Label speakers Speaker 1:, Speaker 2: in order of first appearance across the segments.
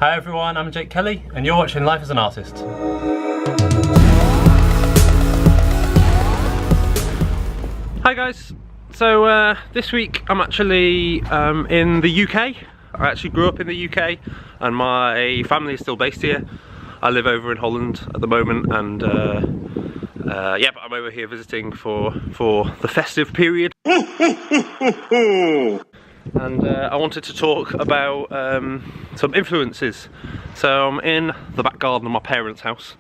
Speaker 1: Hi everyone, I'm Jake Kelly and you're watching Life as an Artist. Hi guys, so this week I'm actually in the UK. I actually grew up in the UK and my family is still based here. I live over in Holland at the moment and yeah, but I'm over here visiting for the festive period. And I wanted to talk about some influences. So I'm in the back garden of my parents' house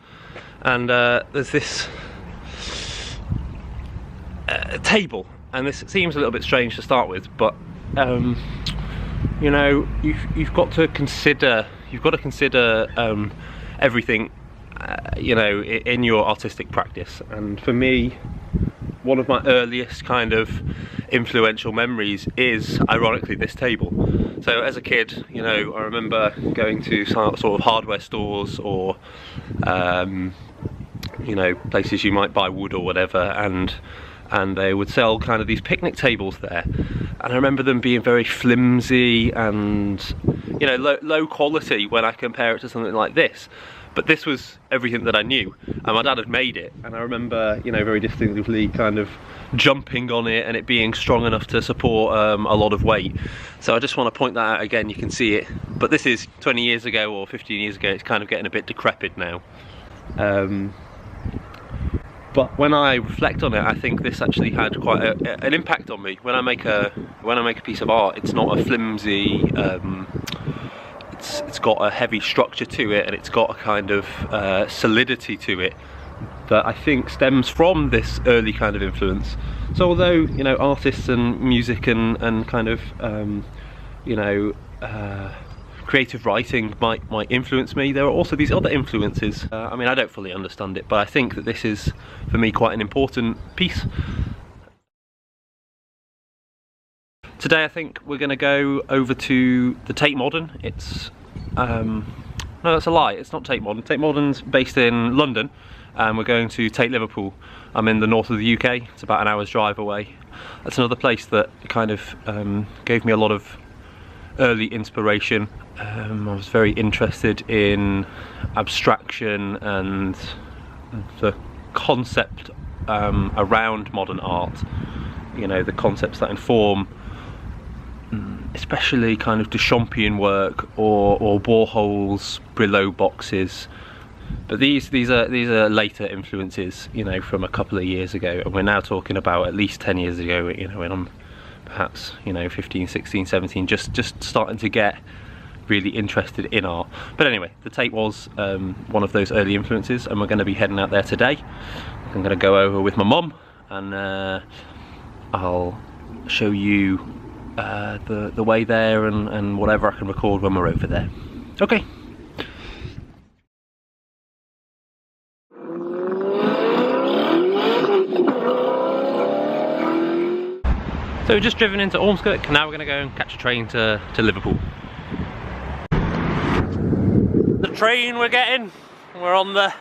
Speaker 1: and there's this table, and this seems a little bit strange to start with, but you know, you've got to consider everything you know, in your artistic practice. And for me, one of my earliest kind of influential memories is, ironically, this table. So as a kid, you know, I remember going to sort of hardware stores or you know, places you might buy wood or whatever, and they would sell kind of these picnic tables there, and I remember them being very flimsy and, you know, low quality when I compare it to something like this. But this was everything that I knew, and my dad had made it, and I remember, you know, very distinctively kind of jumping on it and it being strong enough to support a lot of weight. So I just want to point that out again. You can see it, but this is 20 years ago or 15 years ago. It's kind of getting a bit decrepit now. But when I reflect on it, I think this actually had quite an impact on me. When I make a piece of art, it's not a flimsy. It's got a heavy structure to it, and it's got a kind of solidity to it that I think stems from this early kind of influence. So although, you know, artists and music and kind of you know, creative writing might influence me, there are also these other influences. I mean, I don't fully understand it, but I think that this is, for me, quite an important piece. Today I think we're going to go over to the Tate Modern. It's, no, that's a lie, it's not Tate Modern. Tate Modern's based in London, and we're going to Tate Liverpool. I'm in the north of the UK, it's about an hour's drive away. That's another place that kind of gave me a lot of early inspiration. I was very interested in abstraction and the concept around modern art. You know, the concepts that inform especially kind of Duchampian work or Warhol's Brillo boxes. But these are later influences, you know, from a couple of years ago, and we're now talking about at least 10 years ago, you know, when I'm perhaps, you know, 15, 16, 17, just starting to get really interested in art. But anyway, the Tate was one of those early influences, and we're going to be heading out there today. I'm going to go over with my mum, and I'll show you the way there and whatever I can record when we're over there. Okay. So we've just driven into Ormskirk, now we're going to go and catch a train to Liverpool. The train we're getting, we're on the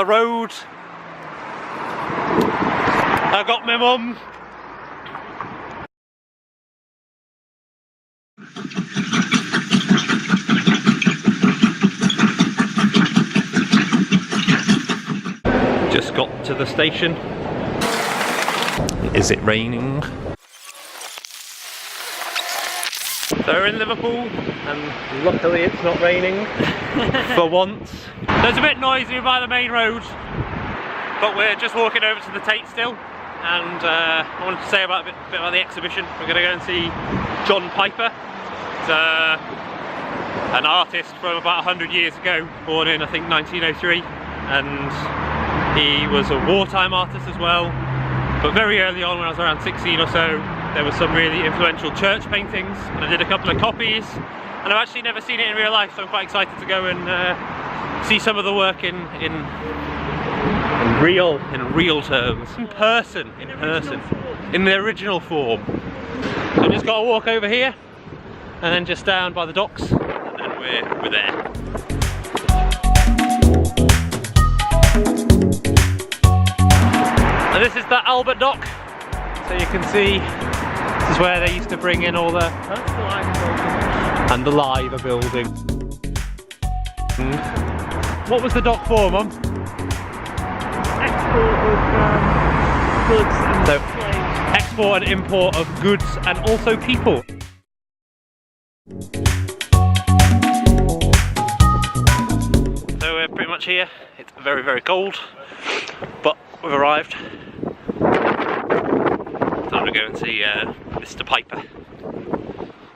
Speaker 1: road. I've got my mum. Just got to the station. Is it raining? So we're in Liverpool, and luckily it's not raining for once. So it's a bit noisy by the main road, but we're just walking over to the Tate still, and I wanted to say a bit about the exhibition. We're going to go and see John Piper. He's an artist from about 100 years ago, born in I think 1903, and he was a wartime artist as well. But very early on, when I was around 16 or so, there were some really influential church paintings, and I did a couple of copies, and I've actually never seen it in real life, so I'm quite excited to go and see some of the work in real terms, in person, in the original form. So I've just got to walk over here, and then just down by the docks, and then we're there. And this is the Albert Dock, so you can see this is where they used to bring in all the... That's the Liver building. And the Liver building. What was the dock for, Mum?
Speaker 2: Export of goods and slaves.
Speaker 1: Export and import of goods and also people. So we're pretty much here. It's very, very cold, but we've arrived. Time to go and see Mr. Piper.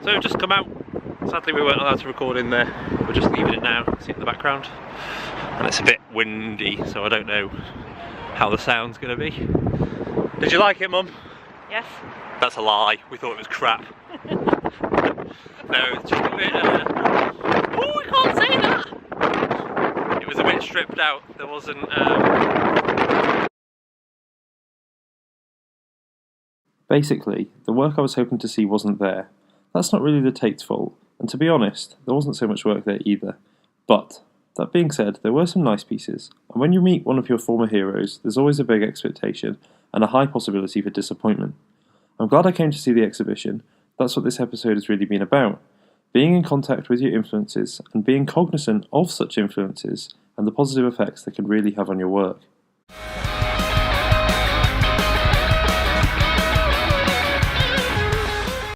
Speaker 1: So we've just come out. Sadly we weren't allowed to record in there. We're just leaving it now, see it in the background. And it's a bit windy, so I don't know how the sound's going to be. Did you like it, Mum?
Speaker 2: Yes.
Speaker 1: That's a lie, we thought it was crap. No, it's just a bit... oh, we can't say that! It was a bit stripped out, there wasn't...
Speaker 3: Basically, the work I was hoping to see wasn't there. That's not really the Tate's fault, and to be honest, there wasn't so much work there either. But, that being said, there were some nice pieces, and when you meet one of your former heroes, there's always a big expectation, and a high possibility for disappointment. I'm glad I came to see the exhibition. That's what this episode has really been about. Being in contact with your influences, and being cognizant of such influences, and the positive effects they can really have on your work.